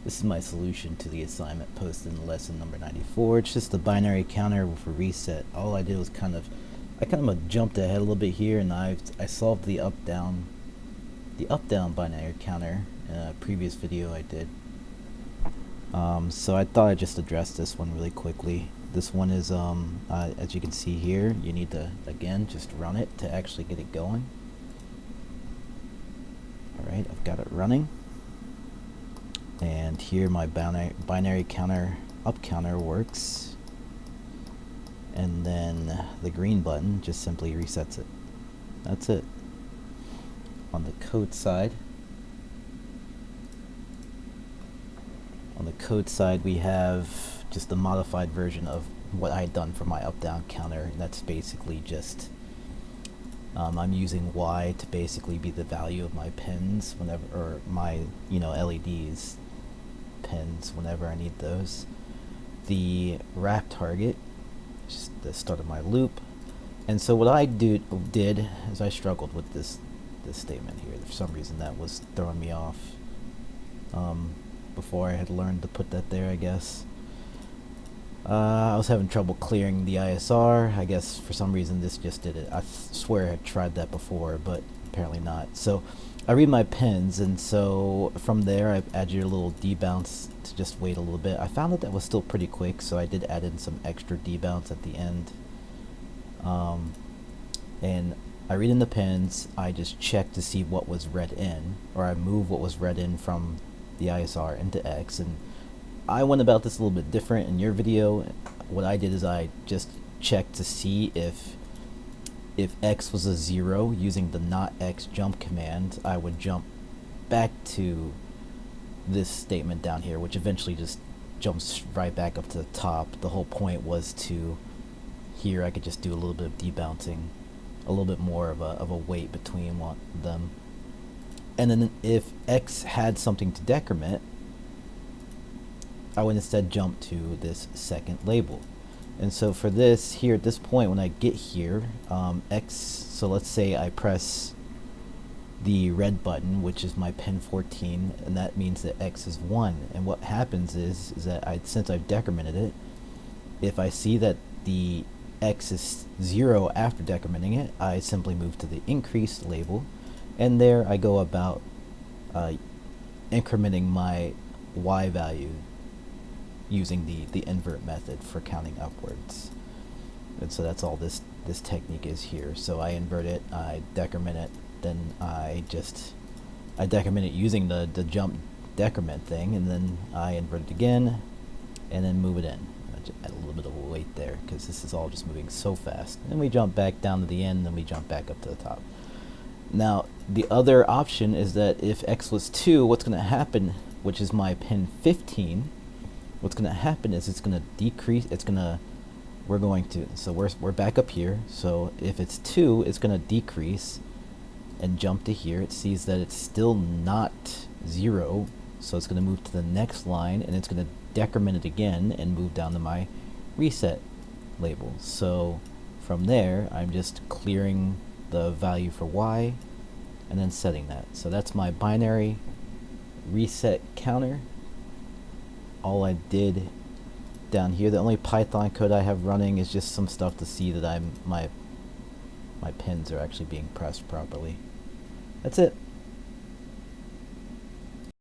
This is my solution to the assignment posted in lesson number 94. It's just a binary counter for reset. All I did was I kind of jumped ahead a little bit here, and I solved the up down binary counter in a previous video I did. So I thought I'd just address this one really quickly. This one is, as you can see here, you need to, again, just run it to actually get it going. Alright, I've got it running. And here my binary counter, up counter works. And then the green button just simply resets it. That's it. On the code side, we have just a modified version of what I had done for my up-down counter, and that's basically just I'm using Y to basically be the value of my pins whenever, or my LEDs pins whenever I need those. The wrap target, just the start of my loop. And so what I did is I struggled with this statement here. For some reason that was throwing me off before I had learned to put that there, I guess. I was having trouble clearing the ISR. I guess for some reason this just did it. I swear I had tried that before, but apparently not. So I read my pins, and so from there I added a little debounce to just wait a little bit. I found that was still pretty quick, so I did add in some extra debounce at the end. And I read in the pins, I just check to see what was read in, or I move what was read in from the ISR into X. And I went about this a little bit different in your video. What I did is I just checked to see if X was a 0 using the not X jump command. I would jump back to this statement down here, which eventually just jumps right back up to the top. The whole point was to, here I could just do a little bit of debouncing, a little bit more of a weight between them. And then if X had something to decrement, I would instead jump to this second label. And so for this here at this point, when I get here, X, so let's say I press the red button, which is my pin 14, and that means that X is 1. And what happens is that since I've decremented it, if I see that the X is 0 after decrementing it, I simply move to the increased label, and there I go about incrementing my Y value using the invert method for counting upwards. And so that's all this technique is here. So I invert it, I decrement it, then I decrement it using the jump decrement thing, and then I invert it again, and then move it in. I just add a little bit of weight there because this is all just moving so fast. And we jump back down to the end, and then we jump back up to the top. Now the other option is that if X was 2, what's going to happen, which is my pin 15, what's going to happen is it's going to decrease. So we're back up here. So if it's 2, it's going to decrease and jump to here. It sees that it's still not 0, so it's going to move to the next line, and it's going to decrement it again and move down to my reset label. So from there, I'm just clearing the value for Y and then setting that. So that's my binary reset counter. All I did down here, the only Python code I have running is just some stuff to see that my pins are actually being pressed properly. That's it.